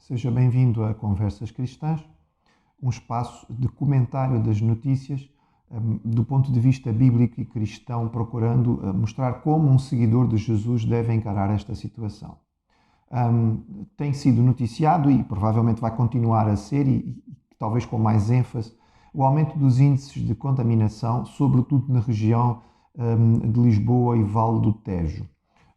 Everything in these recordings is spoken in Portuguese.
seja bem-vindo a Conversas Cristãs, um espaço de comentário das notícias do ponto de vista bíblico e cristão, procurando mostrar como um seguidor de Jesus deve encarar esta situação. Tem sido noticiado e provavelmente vai continuar a ser, e talvez com mais ênfase, o aumento dos índices de contaminação, sobretudo na região de Lisboa e Vale do Tejo.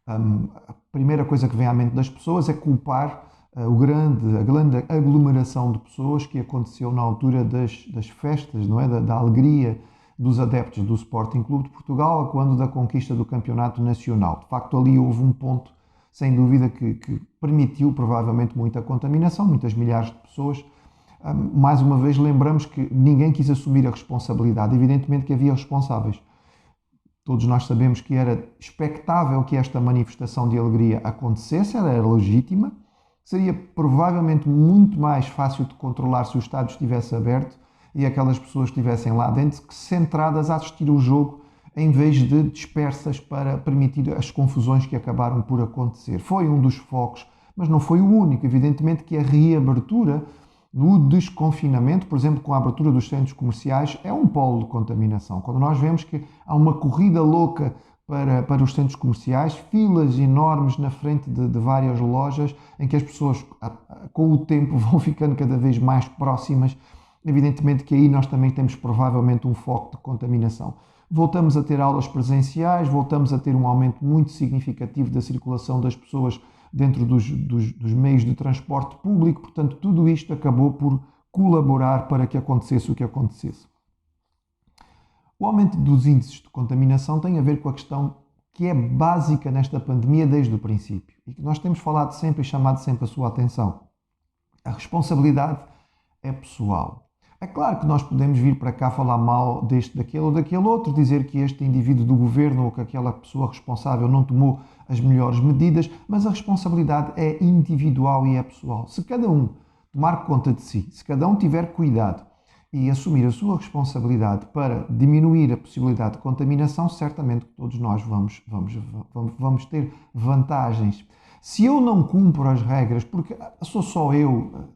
A primeira coisa que vem à mente das pessoas é culpar a grande aglomeração de pessoas que aconteceu na altura das festas, não é? Da alegria dos adeptos do Sporting Clube de Portugal, quando da conquista do campeonato nacional. De facto, ali houve um ponto, sem dúvida, que permitiu provavelmente muita contaminação, muitas milhares de pessoas. Mais uma vez, lembramos que ninguém quis assumir a responsabilidade. Evidentemente que havia responsáveis. Todos nós sabemos que era expectável que esta manifestação de alegria acontecesse, ela era legítima. Seria provavelmente muito mais fácil de controlar se o estádio estivesse aberto e aquelas pessoas estivessem lá dentro, centradas a assistir o jogo, em vez de dispersas para permitir as confusões que acabaram por acontecer. Foi um dos focos, mas não foi o único. Evidentemente que a reabertura, no desconfinamento, por exemplo, com a abertura dos centros comerciais, é um polo de contaminação. Quando nós vemos que há uma corrida louca para os centros comerciais, filas enormes na frente de várias lojas, em que as pessoas, com o tempo, vão ficando cada vez mais próximas, evidentemente que aí nós também temos provavelmente um foco de contaminação. Voltamos a ter aulas presenciais, voltamos a ter um aumento muito significativo da circulação das pessoas dentro dos meios de transporte público, portanto, tudo isto acabou por colaborar para que acontecesse o que acontecesse. O aumento dos índices de contaminação tem a ver com a questão que é básica nesta pandemia desde o princípio e que nós temos falado sempre e chamado sempre a sua atenção. A responsabilidade é pessoal. É claro que nós podemos vir para cá falar mal deste, daquele ou daquele outro, dizer que este indivíduo do governo ou que aquela pessoa responsável não tomou as melhores medidas, mas a responsabilidade é individual e é pessoal. Se cada um tomar conta de si, se cada um tiver cuidado e assumir a sua responsabilidade para diminuir a possibilidade de contaminação, certamente que todos nós vamos ter vantagens. Se eu não cumpro as regras, porque sou só eu,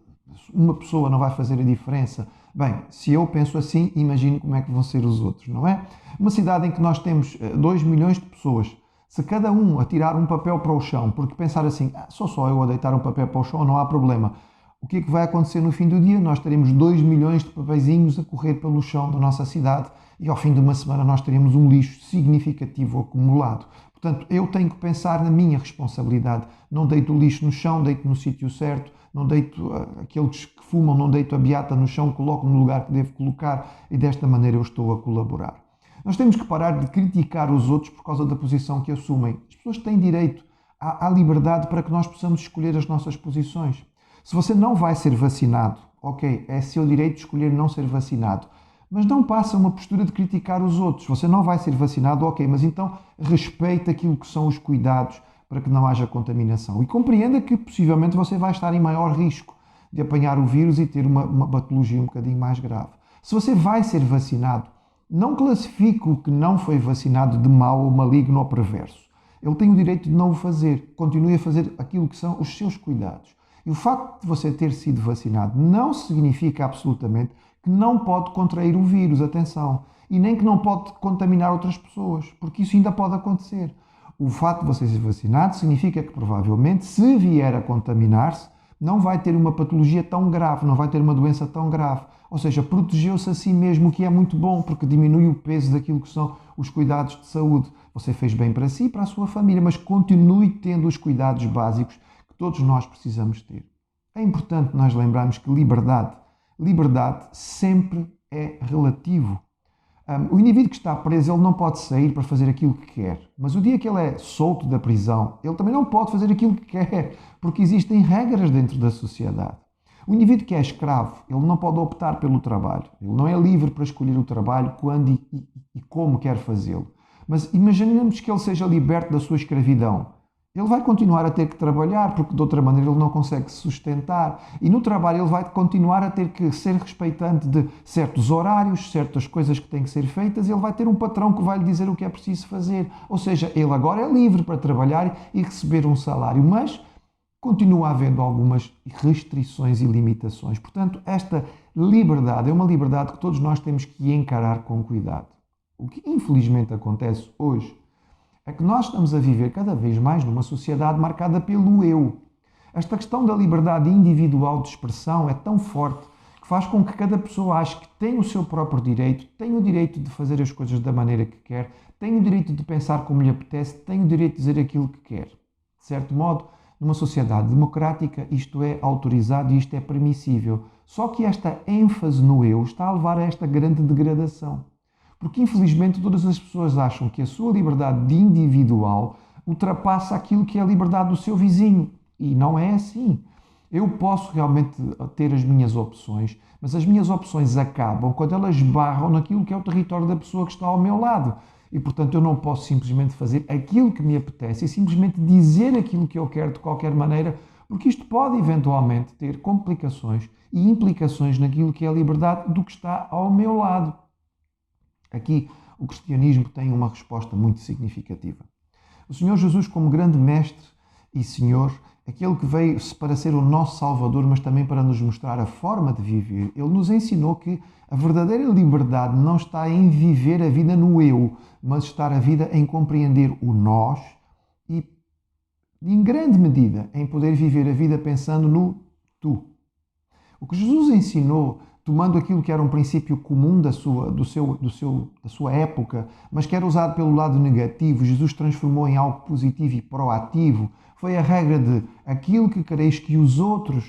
uma pessoa não vai fazer a diferença. Bem, se eu penso assim, imagino como é que vão ser os outros, não é? Uma cidade em que nós temos 2 milhões de pessoas, se cada um atirar um papel para o chão, porque pensar assim, sou só eu a deitar um papel para o chão, não há problema. O que é que vai acontecer no fim do dia? Nós teremos 2 milhões de papeizinhos a correr pelo chão da nossa cidade e ao fim de uma semana nós teremos um lixo significativo acumulado. Portanto, eu tenho que pensar na minha responsabilidade. Não deito o lixo no chão, deito no sítio certo, não deito aqueles que fumam, não deito a beata no chão, coloco no lugar que devo colocar e desta maneira eu estou a colaborar. Nós temos que parar de criticar os outros por causa da posição que assumem. As pessoas têm direito à liberdade para que nós possamos escolher as nossas posições. Se você não vai ser vacinado, ok, é seu direito de escolher não ser vacinado, mas não passa uma postura de criticar os outros. Você não vai ser vacinado, ok, mas então respeite aquilo que são os cuidados para que não haja contaminação. E compreenda que possivelmente você vai estar em maior risco de apanhar o vírus e ter uma patologia um bocadinho mais grave. Se você vai ser vacinado, não classifique o que não foi vacinado de mau ou maligno ou perverso. Ele tem o direito de não o fazer. Continue a fazer aquilo que são os seus cuidados. E o facto de você ter sido vacinado não significa absolutamente que não pode contrair o vírus, atenção, e nem que não pode contaminar outras pessoas, porque isso ainda pode acontecer. O facto de você ser vacinado significa que provavelmente, se vier a contaminar-se, não vai ter uma patologia tão grave, não vai ter uma doença tão grave. Ou seja, protegeu-se a si mesmo, o que é muito bom, porque diminui o peso daquilo que são os cuidados de saúde. Você fez bem para si e para a sua família, mas continue tendo os cuidados básicos que todos nós precisamos ter. É importante nós lembrarmos que liberdade sempre é relativo. O indivíduo que está preso, ele não pode sair para fazer aquilo que quer. Mas o dia que ele é solto da prisão, ele também não pode fazer aquilo que quer, porque existem regras dentro da sociedade. O indivíduo que é escravo, ele não pode optar pelo trabalho. Ele não é livre para escolher o trabalho quando e como quer fazê-lo. Mas imaginemos que ele seja liberto da sua escravidão. Ele vai continuar a ter que trabalhar, porque de outra maneira ele não consegue se sustentar. E no trabalho ele vai continuar a ter que ser respeitante de certos horários, certas coisas que têm que ser feitas, e ele vai ter um patrão que vai lhe dizer o que é preciso fazer. Ou seja, ele agora é livre para trabalhar e receber um salário, mas continua havendo algumas restrições e limitações. Portanto, esta liberdade é uma liberdade que todos nós temos que encarar com cuidado. O que infelizmente acontece hoje é que nós estamos a viver cada vez mais numa sociedade marcada pelo eu. Esta questão da liberdade individual de expressão é tão forte que faz com que cada pessoa ache que tem o seu próprio direito, tem o direito de fazer as coisas da maneira que quer, tem o direito de pensar como lhe apetece, tem o direito de dizer aquilo que quer. De certo modo, numa sociedade democrática, isto é autorizado e isto é permissível. Só que esta ênfase no eu está a levar a esta grande degradação. Porque, infelizmente, todas as pessoas acham que a sua liberdade individual ultrapassa aquilo que é a liberdade do seu vizinho. E não é assim. Eu posso realmente ter as minhas opções, mas as minhas opções acabam quando elas barram naquilo que é o território da pessoa que está ao meu lado. E, portanto, eu não posso simplesmente fazer aquilo que me apetece e simplesmente dizer aquilo que eu quero de qualquer maneira, porque isto pode eventualmente ter complicações e implicações naquilo que é a liberdade do que está ao meu lado. Aqui, o cristianismo tem uma resposta muito significativa. O Senhor Jesus, como grande mestre e Senhor, aquele que veio para ser o nosso Salvador, mas também para nos mostrar a forma de viver, ele nos ensinou que a verdadeira liberdade não está em viver a vida no eu, mas está a vida em compreender o nós e, em grande medida, em poder viver a vida pensando no tu. O que Jesus ensinou, tomando aquilo que era um princípio comum da sua época, mas que era usado pelo lado negativo, Jesus transformou em algo positivo e proativo, foi a regra de aquilo que quereis que os outros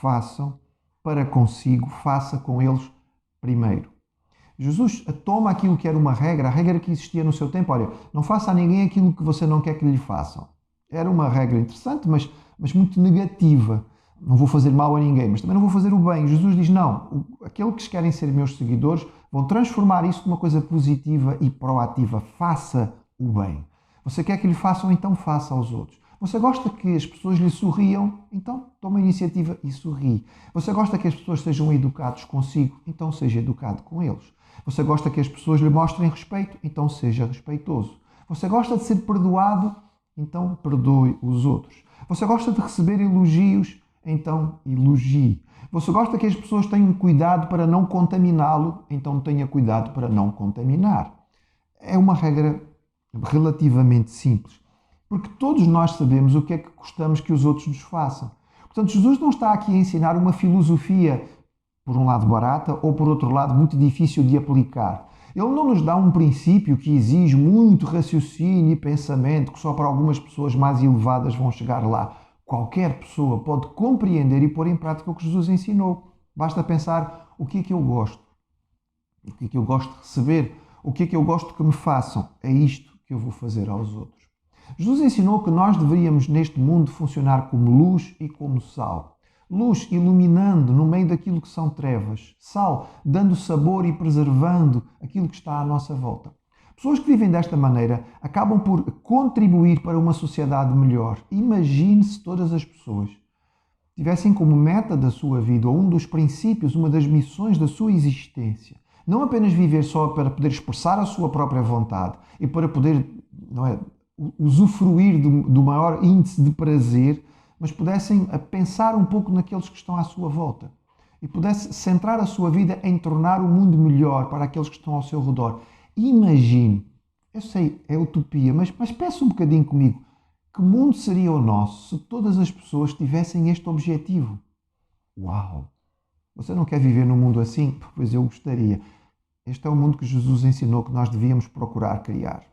façam para consigo, faça com eles primeiro. Jesus toma aquilo que era uma regra, a regra que existia no seu tempo. Olha, não faça a ninguém aquilo que você não quer que lhe façam. Era uma regra interessante, mas muito negativa. Não vou fazer mal a ninguém, mas também não vou fazer o bem. Jesus diz, não, aqueles que querem ser meus seguidores vão transformar isso numa coisa positiva e proativa. Faça o bem. Você quer que lhe façam, então faça aos outros. Você gosta que as pessoas lhe sorriam? Então toma a iniciativa e sorri. Você gosta que as pessoas sejam educados consigo? Então seja educado com eles. Você gosta que as pessoas lhe mostrem respeito? Então seja respeitoso. Você gosta de ser perdoado? Então perdoe os outros. Você gosta de receber elogios? Então elogie. Você gosta que as pessoas tenham cuidado para não contaminá-lo? Então tenha cuidado para não contaminar. É uma regra relativamente simples, porque todos nós sabemos o que é que gostamos que os outros nos façam. Portanto, Jesus não está aqui a ensinar uma filosofia, por um lado barata, ou por outro lado muito difícil de aplicar. Ele não nos dá um princípio que exige muito raciocínio e pensamento, que só para algumas pessoas mais elevadas vão chegar lá. Qualquer pessoa pode compreender e pôr em prática o que Jesus ensinou. Basta pensar o que é que eu gosto, o que é que eu gosto de receber, o que é que eu gosto que me façam. É isto que eu vou fazer aos outros. Jesus ensinou que nós deveríamos neste mundo funcionar como luz e como sal. Luz iluminando no meio daquilo que são trevas. Sal dando sabor e preservando aquilo que está à nossa volta. Pessoas que vivem desta maneira acabam por contribuir para uma sociedade melhor. Imagine se todas as pessoas tivessem como meta da sua vida, ou um dos princípios, uma das missões da sua existência, não apenas viver só para poder expressar a sua própria vontade e para poder, usufruir do maior índice de prazer, mas pudessem pensar um pouco naqueles que estão à sua volta e pudesse centrar a sua vida em tornar o mundo melhor para aqueles que estão ao seu redor. Imagine, eu sei, é utopia, mas pensa um bocadinho comigo, que mundo seria o nosso se todas as pessoas tivessem este objetivo? Uau! Você não quer viver num mundo assim? Pois eu gostaria. Este é o mundo que Jesus ensinou que nós devíamos procurar criar.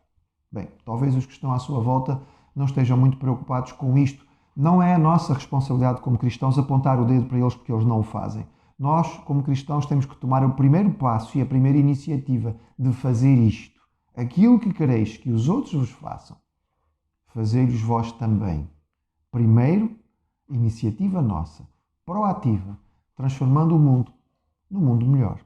Bem, talvez os que estão à sua volta não estejam muito preocupados com isto. Não é a nossa responsabilidade como cristãos apontar o dedo para eles porque eles não o fazem. Nós, como cristãos, temos que tomar o primeiro passo e a primeira iniciativa de fazer isto. Aquilo que quereis que os outros vos façam, fazei-los vós também. Primeiro, iniciativa nossa, proativa, transformando o mundo num mundo melhor.